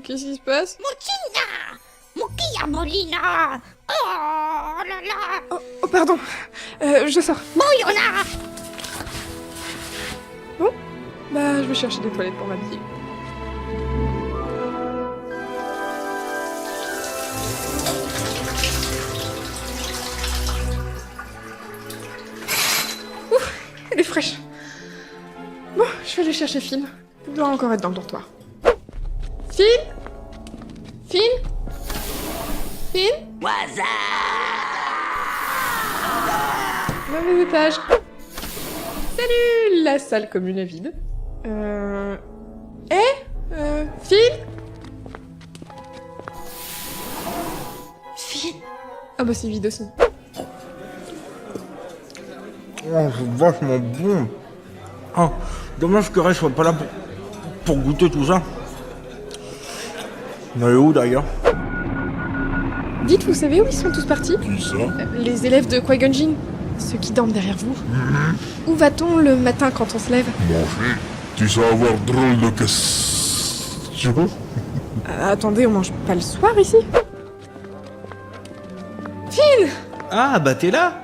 Qu'est-ce qui se passe? Mochina! Mokia Molina! Oh là là! Oh, pardon. Je sors. Moyona! Bon, bah je vais chercher des toilettes pour m'habiller. Ouf, elle est fraîche. Bon, je vais aller chercher Finn. Il doit encore être dans le dortoir. Finn? Finn? Finn? Mauvais étage. Salut! La salle commune est vide. Finn? Finn? Ah bah c'est vide aussi. Oh, c'est vachement bon. Ah, dommage que Ray soit pas là pour goûter tout ça. On est où d'ailleurs? Dites, vous savez où ils sont tous partis? Qui ça? Les élèves de Qui-Gon Jinn. Ceux qui dorment derrière vous. Où va-t-on le matin quand on se lève? Manger? Tu sais avoir drôle de question? Attendez, on mange pas le soir ici? Finn! Ah, bah t'es là?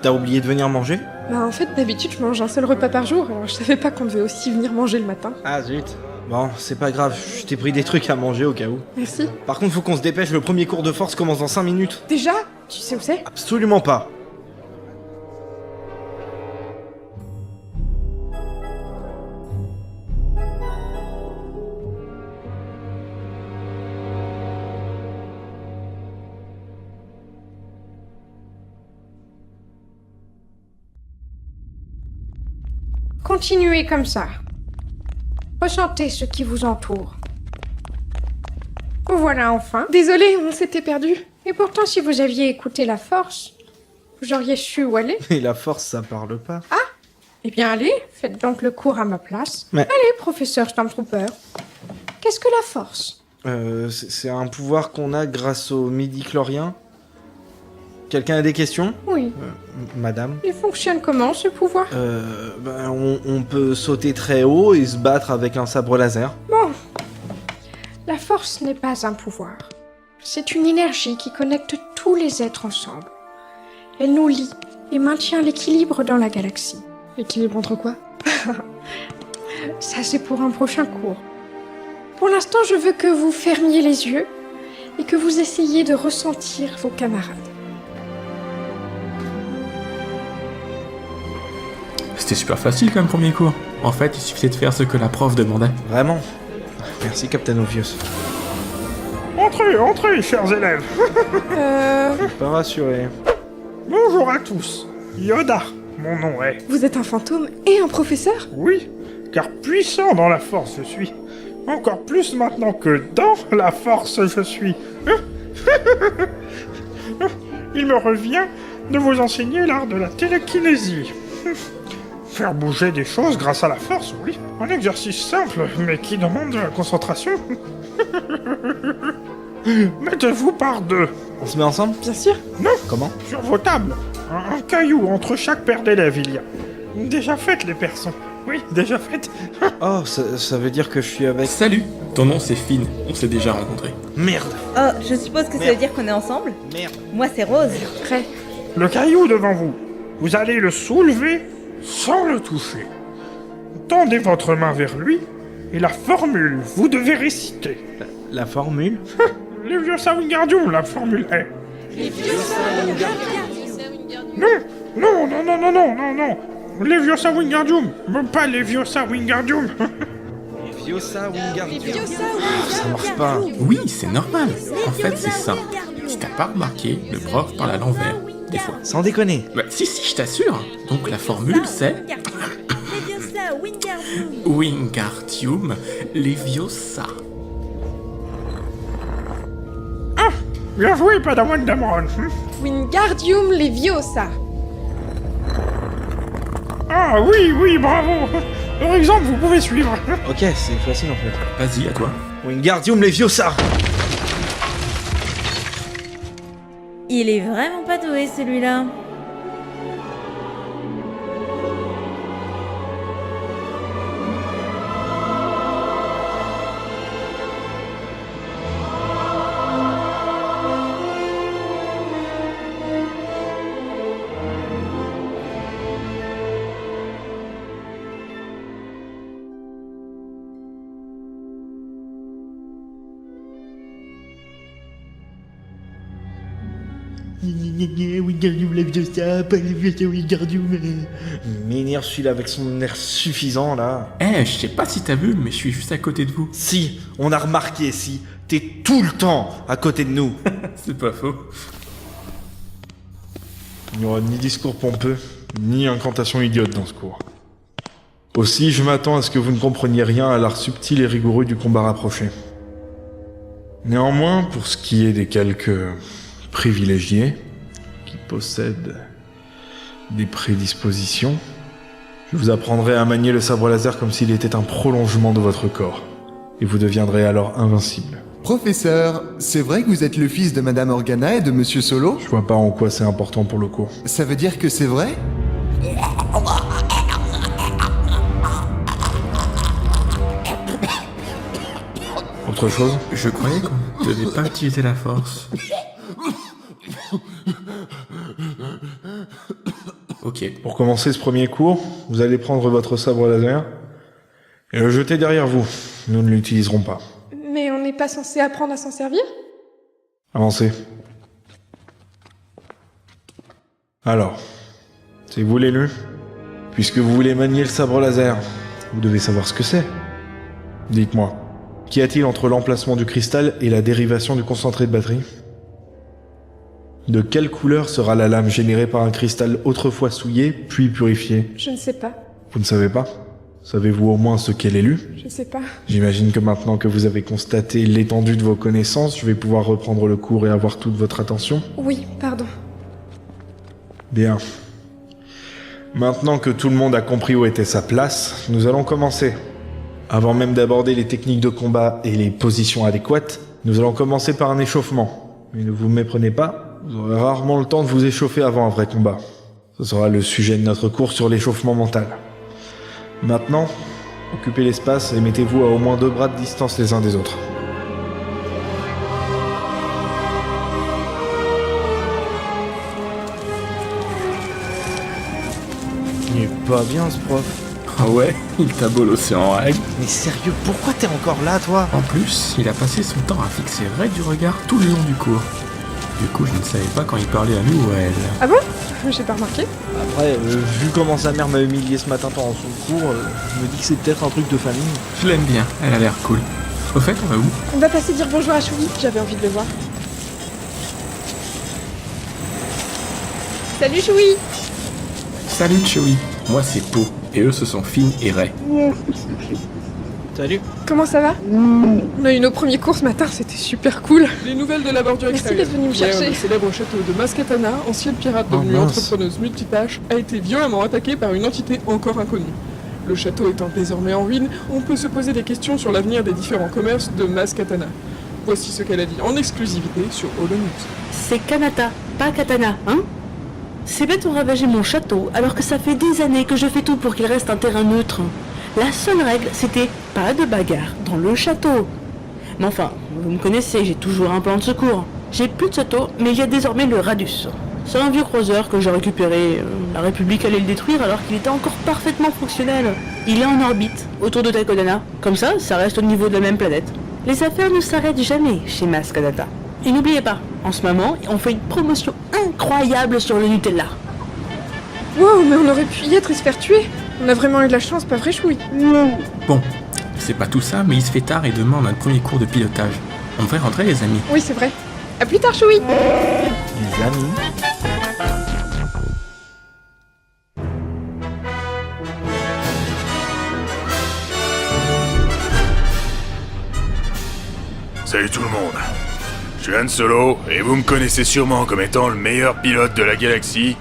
T'as oublié de venir manger? Bah en fait, d'habitude, je mange un seul repas par jour, alors je savais pas qu'on devait aussi venir manger le matin. Ah zut. Bon, c'est pas grave, je t'ai pris des trucs à manger au cas où. Merci. Par contre, faut qu'on se dépêche, le premier cours de force commence dans 5 minutes. Déjà? Tu sais où c'est? Absolument pas. Continuez comme ça. Ressentez ce qui vous entoure. Vous voilà enfin. Désolée, on s'était perdu. Et pourtant, si vous aviez écouté la force, vous auriez su où aller. Et la force, ça parle pas. Eh bien, allez, faites donc le cours à ma place. Mais- Allez, professeur Stormtrooper. Qu'est-ce que la force? C'est un pouvoir qu'on a grâce au midi-chlorien. Quelqu'un a des questions? Oui. Madame? Il fonctionne comment, ce pouvoir? On peut sauter très haut et se battre avec un sabre laser. Bon. La force n'est pas un pouvoir. C'est une énergie qui connecte tous les êtres ensemble. Elle nous lie et maintient l'équilibre dans la galaxie. Équilibre entre quoi? Ça, c'est pour un prochain cours. Pour l'instant, je veux que vous fermiez les yeux et que vous essayiez de ressentir vos camarades. C'était super facile comme premier cours. En fait, il suffisait de faire ce que la prof demandait. Vraiment? Merci, Captain Obvious. Entrez, entrez, chers élèves. Je suis pas rassuré. Bonjour à tous. Yoda, mon nom est. Vous êtes un fantôme et un professeur? Oui, car puissant dans la force je suis. Encore plus maintenant que dans la force je suis. Il me revient de vous enseigner l'art de la télékinésie. Faire bouger des choses grâce à la force, oui. Un exercice simple, mais qui demande de la concentration. Mettez-vous par deux. On se met ensemble? Bien sûr. Comment? Sur vos tables, un caillou entre chaque paire d'élèves il y a. Déjà faites les personnes. Oui, déjà faites. Oh, ça veut dire que je suis avec... Salut, ton nom c'est Finn, on s'est déjà rencontrés. Merde! Oh, je suppose que ça veut dire qu'on est ensemble? Merde! Moi c'est Rose. Prêt. Le caillou devant vous. Vous allez le soulever sans le toucher. Tendez votre main vers lui et la formule, vous devez réciter. La formule? Leviosa Wingardium, la formule est. Non, non, non, non, non, non, non, non. Leviosa Wingardium, pas Leviosa Wingardium. Leviosa Wingardium. Ça marche pas. Oui, c'est normal. En fait, c'est simple. Si t'as pas remarqué, le prof parle à l'envers, des fois. Sans déconner. Bah, si, je t'assure. Donc la formule c'est Leviosa Wingardium. Wingardium Leviosa. Bien joué, Padawan Dameron. Wingardium Leviosa. Ah oui, oui, bravo. Par exemple, vous pouvez suivre. Ok, c'est facile en fait. Vas-y, à toi. Wingardium Leviosa! Il est vraiment pas doué celui-là. Wingardium Leviosa, pas Leviosa Wingardium. M'énerve celui-là avec son air suffisant là. Eh, je sais pas si t'as vu, mais je suis juste à côté de vous. Si, on a remarqué, si. T'es tout le temps à côté de nous. C'est pas faux. Il n'y aura ni discours pompeux, ni incantation idiote dans ce cours. Aussi, je m'attends à ce que vous ne compreniez rien à l'art subtil et rigoureux du combat rapproché. Néanmoins, pour ce qui est des quelques privilégiés qui possèdent des prédispositions, je vous apprendrai à manier le sabre laser comme s'il était un prolongement de votre corps, et vous deviendrez alors invincible. Professeur, c'est vrai que vous êtes le fils de Madame Organa et de Monsieur Solo? Je vois pas en quoi c'est important pour le cours. Ça veut dire que c'est vrai? Autre chose? Je croyais qu'on devait pas utiliser la force. Ok. Pour commencer ce premier cours, vous allez prendre votre sabre laser et le jeter derrière vous. Nous ne l'utiliserons pas. Mais on n'est pas censé apprendre à s'en servir? Avancez. Alors, c'est vous l'élu? Puisque vous voulez manier le sabre laser, vous devez savoir ce que c'est. Dites-moi, qu'y a-t-il entre l'emplacement du cristal et la dérivation du concentré de batterie? De quelle couleur sera la lame générée par un cristal autrefois souillé, puis purifié? Je ne sais pas. Vous ne savez pas? Savez-vous au moins ce qu'est l'élu? Je ne sais pas. J'imagine que maintenant que vous avez constaté l'étendue de vos connaissances, je vais pouvoir reprendre le cours et avoir toute votre attention. Oui, pardon. Bien. Maintenant que tout le monde a compris où était sa place, nous allons commencer. Avant même d'aborder les techniques de combat et les positions adéquates, nous allons commencer par un échauffement. Mais ne vous méprenez pas, vous aurez rarement le temps de vous échauffer avant un vrai combat. Ce sera le sujet de notre cours sur l'échauffement mental. Maintenant, occupez l'espace et mettez-vous à au moins 2 bras de distance les uns des autres. Il est pas bien ce prof. Ah ouais, il t'a bolossé en règle. Mais sérieux, pourquoi t'es encore là toi? En plus, il a passé son temps à fixer Ray du regard tout le long du cours. Du coup, je ne savais pas quand il parlait à nous ou à elle. Ah bon? J'ai pas remarqué. Après, vu comment sa mère m'a humilié ce matin pendant son cours, je me dis que c'est peut-être un truc de famille. Je l'aime bien, elle a l'air cool. Au fait, on va où? On va passer dire bonjour à Choui, j'avais envie de le voir. Salut Choui! Salut Chewie, moi c'est Po, et eux ce sont Finn et Ray. Salut. Comment ça va? On a eu nos premiers cours ce matin, c'était super cool. Les nouvelles de la bordure Merci extérieure. d'être venu me Hier, chercher. le célèbre château de Maskatana, ancienne pirate devenue mince. entrepreneuse multitâche, a été violemment attaqué par une entité encore inconnue. Le château étant désormais en ruine, on peut se poser des questions sur l'avenir des différents commerces de Maskatana. Voici ce qu'elle a dit en exclusivité sur Holo News. C'est Kanata, pas Katana, hein? Ces bêtes ont ravagé mon château alors que ça fait des années que je fais tout pour qu'il reste un terrain neutre. La seule règle, c'était pas de bagarre dans le château. Mais enfin, vous me connaissez, j'ai toujours un plan de secours. J'ai plus de château, mais il y a désormais le Radus. C'est un vieux croiseur que j'ai récupéré. La République allait le détruire alors qu'il était encore parfaitement fonctionnel. Il est en orbite, autour de Takodana. Comme ça reste au niveau de la même planète. Les affaires ne s'arrêtent jamais chez Maskatana. Et n'oubliez pas, en ce moment, on fait une promotion incroyable sur le Nutella. Wow, mais on aurait pu y être et se faire tuer. On a vraiment eu de la chance, pas vrai Choui? Bon, c'est pas tout ça, mais il se fait tard et demain on a le premier cours de pilotage. On devrait rentrer les amis. Oui, c'est vrai. À plus tard Choui! Les amis. Salut tout le monde. Je suis Han Solo et vous me connaissez sûrement comme étant le meilleur pilote de la galaxie.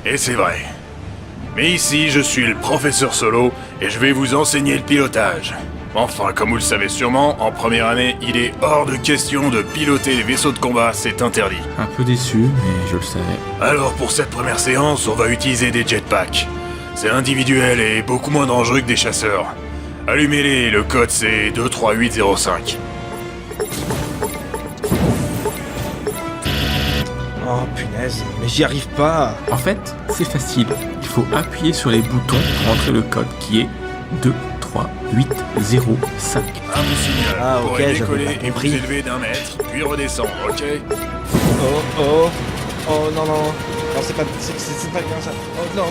Et c'est vrai. Mais ici, je suis le professeur Solo et je vais vous enseigner le pilotage. Enfin, comme vous le savez sûrement, en première année, il est hors de question de piloter les vaisseaux de combat, c'est interdit. Un peu déçu, mais je le savais. Alors pour cette première séance, on va utiliser des jetpacks. C'est individuel et beaucoup moins dangereux que des chasseurs. Allumez-les, le code c'est 23805. Oh punaise, mais j'y arrive pas. En fait, c'est facile. Il faut appuyer sur les boutons pour entrer le code qui est 23805. Un vous signale. Ah, Vous ok, pourrez j'avais décoller pas et vous compris. élever d'1 mètre, puis redescendre, ok? Oh, Oh non, non. Non, c'est pas bien ça. Oh non,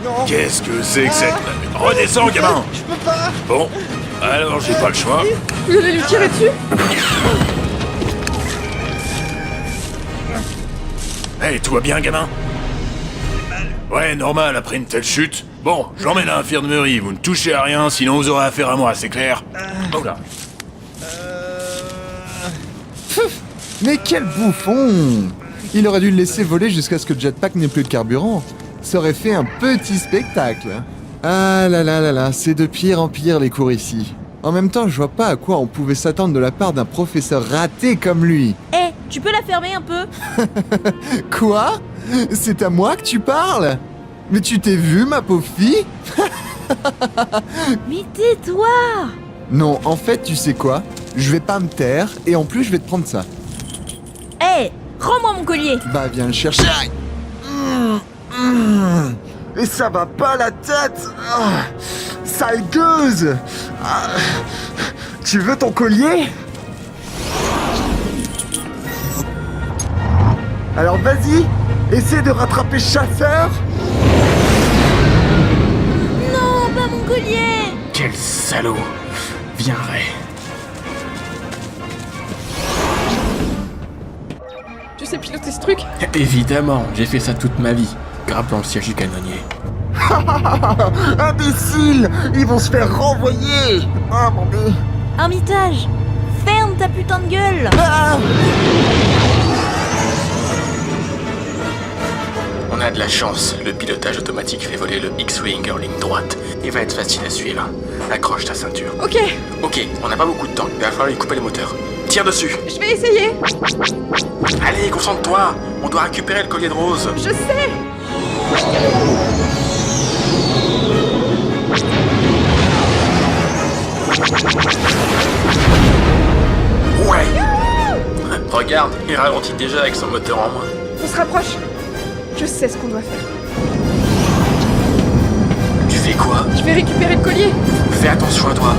non. Qu'est-ce que c'est que cette... Redescends, gamin! Je peux pas. Bon, alors j'ai pas le choix. Vous allez lui tirer dessus? Hey, tout va bien, gamin? Ouais, normal, après une telle chute. Bon, j'emmène à l'infirmerie, vous ne touchez à rien, sinon vous aurez affaire à moi, c'est clair? Oh là. Mais quel bouffon! Il aurait dû le laisser voler jusqu'à ce que le jetpack n'ait plus de carburant. Ça aurait fait un petit spectacle. Ah là là là là, c'est de pire en pire les cours ici. En même temps, je vois pas à quoi on pouvait s'attendre de la part d'un professeur raté comme lui. Eh, tu peux la fermer un peu? Quoi? C'est à moi que tu parles? Mais tu t'es vu, ma pauvre fille? Mais tais-toi! Non, en fait, tu sais quoi? Je vais pas me taire, et en plus, je vais te prendre ça. Eh, rends-moi mon collier! Bah, viens le chercher. Et ça va pas la tête. Sale gueuse. Tu veux ton collier? Alors vas-y, essaie de rattraper ce chasseur. Non, pas mon collier! Quel salaud! Viens, Ray. Tu sais piloter ce truc? Évidemment, j'ai fait ça toute ma vie. Grave dans le siège du canonnier. Imbécile! Ils vont se faire renvoyer. Ah mon dieu. Armitage! Ferme ta putain de gueule! On a de la chance, le pilotage automatique fait voler le X-Wing en ligne droite. Il va être facile à suivre. Accroche ta ceinture. Ok, Ok, on n'a pas beaucoup de temps, il va falloir lui couper les moteurs. Tire dessus! je vais essayer. Allez, concentre-toi! On doit récupérer le collier de rose. Je sais. Ouais! Regarde, il ralentit déjà avec son moteur en moins. On se rapproche. Je sais ce qu'on doit faire. Tu fais quoi? Je vais récupérer le collier. Fais attention à toi.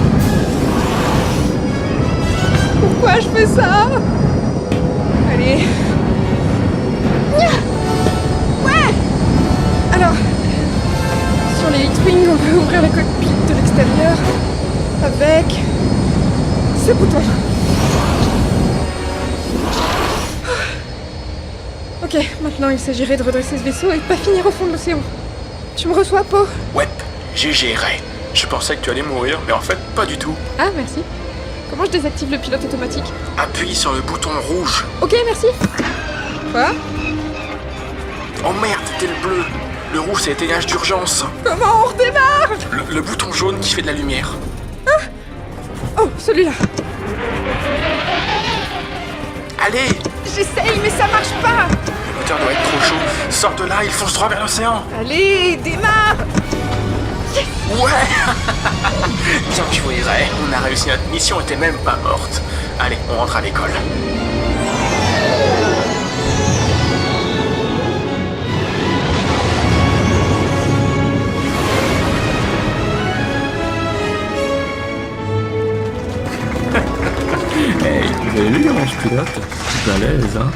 Pourquoi je fais ça? Allez. Ouais. Alors, sur les X-Wing, on peut ouvrir le cockpit de l'extérieur avec ce bouton. Ok, maintenant il s'agirait de redresser ce vaisseau et de pas finir au fond de l'océan. Tu me reçois, Po? Ouais, GG Ray. Je pensais que tu allais mourir, mais en fait, pas du tout. Ah, merci. Comment je désactive le pilote automatique? Appuie sur le bouton rouge. Ok, merci. Quoi? Oh merde, c'était le bleu. Le rouge, c'est l'éteignage d'urgence. Comment on redémarre? Le bouton jaune qui fait de la lumière. Oh, celui-là. Allez! J'essaye, mais ça marche pas. Le moteur doit être trop chaud. Sors de là, il fonce droit vers l'océan. Allez, démarre. Ouais. Bien joué, Ray. On a réussi notre mission et t'es même pas morte. Allez, on rentre à l'école. Hey, vous avez vu comment je pilote? Je suis à l'aise, hein?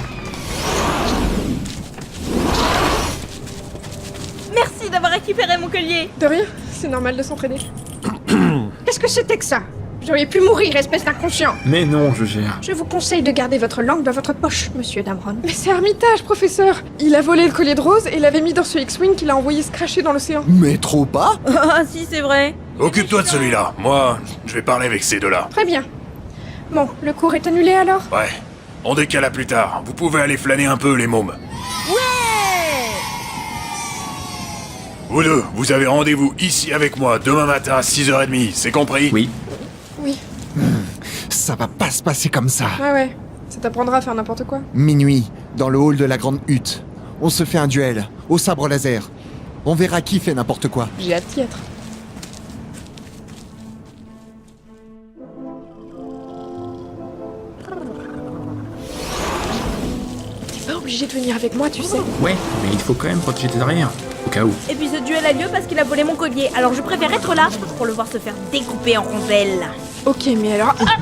Merci d'avoir récupéré mon collier! De rien, c'est normal de s'entraîner. Qu'est-ce que c'était que ça? Vous auriez pu mourir, espèce d'inconscient. Mais non, je gère. Je vous conseille de garder votre langue dans votre poche, monsieur Damron. Mais c'est Armitage, professeur. Il a volé le collier de rose et l'avait mis dans ce X-Wing qu'il a envoyé se cracher dans l'océan. Mais trop pas. Ah si, c'est vrai! Occupe-toi de celui-là. Moi, je vais parler avec ces deux-là. Très bien. Bon, le cours est annulé alors? Ouais. On décale à plus tard. Vous pouvez aller flâner un peu, les mômes. Ouais! Vous deux, vous avez rendez-vous ici avec moi demain matin à 6h30, c'est compris? Oui. Oui. Ça va pas se passer comme ça. Ouais. Ça t'apprendra à faire n'importe quoi. Minuit, dans le hall de la grande hutte. On se fait un duel, au sabre laser. On verra qui fait n'importe quoi. J'ai hâte d'y être. T'es pas obligé de venir avec moi, tu sais. Ouais, mais il faut quand même protéger tes arrières. Au cas où. Et puis ce duel a lieu parce qu'il a volé mon collier, alors je préfère être là pour le voir se faire découper en rondelles. Ok, mais alors... Ah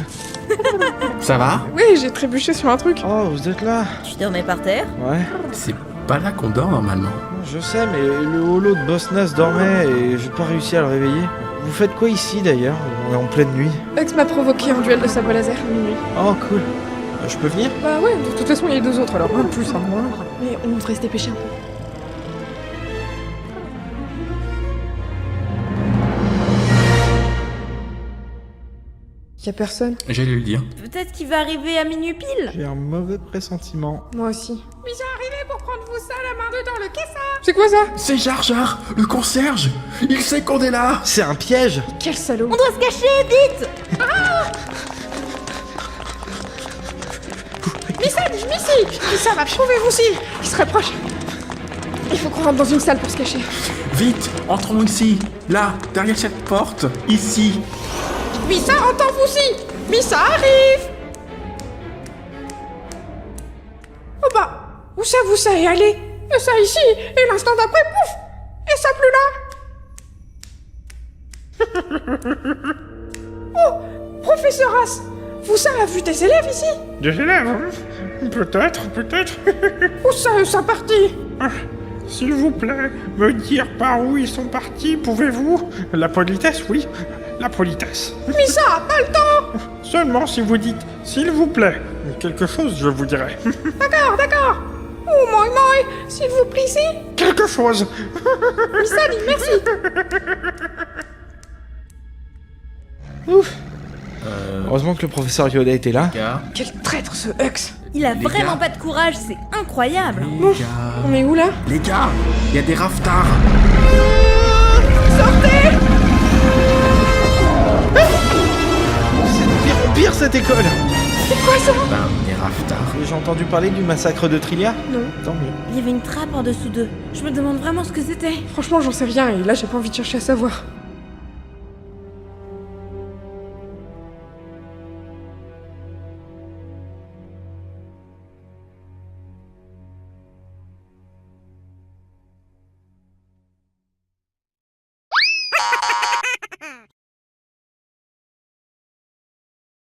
Ça va? Oui, j'ai trébuché sur un truc. Oh, vous êtes là? Tu dormais par terre? Ouais. C'est pas là qu'on dort normalement. Je sais, mais le holo de Boss Nass dormait et j'ai pas réussi à le réveiller. Vous faites quoi ici d'ailleurs? On est en pleine nuit. Hex m'a provoqué un duel de sabre laser à minuit. Oh, cool. Je peux venir? Bah ouais, de toute façon, il y a 2 autres, alors un de plus, un de moins. Mais on devrait se dépêcher un peu. Y a personne? J'allais le dire. Peut-être qu'il va arriver à minuit pile. J'ai un mauvais pressentiment. Moi aussi. Mais j'ai arrivé pour prendre vous ça, la main dedans le caisson. C'est quoi ça? C'est Jar Jar, le concierge. Il sait qu'on est là. C'est un piège! Quel salaud! On doit se cacher, vite! Ça va, trouvez-vous ici! Il se rapproche! Il faut qu'on rentre dans une salle pour se cacher. Vite, entrons ici. Là, derrière cette porte. Ici. Missa, entends-vous aussi! Missa arrive! Oh bah, où ça est allé? Et ça ici, et l'instant d'après, pouf! Et ça plus là! Oh, professeur As, vous ça a vu des élèves ici? Des élèves, hein? Peut-être. Où ça parti? Ah, s'il vous plaît, me dire par où ils sont partis, pouvez-vous? La politesse, oui. La politesse. Missa, pas le temps! Seulement si vous dites « s'il vous plaît ». Quelque chose, je vous dirai. D'accord! Oh, moi, s'il vous plaît, ici! Quelque chose. Missa dit merci! Ouf! Heureusement que le professeur Yoda était là. Gars. Quel traître ce Hux! Il a Les vraiment gars. pas de courage, c'est incroyable. Les gars. On est où là? Les gars, il y a des raftards. C'est de pire en pire cette école! C'est quoi ça? Ben, des raftards. J'ai entendu parler du massacre de Trillia? Non. Tant mieux. Il y avait une trappe en dessous d'eux. Je me demande vraiment ce que c'était. Franchement, j'en sais rien et là, j'ai pas envie de chercher à savoir.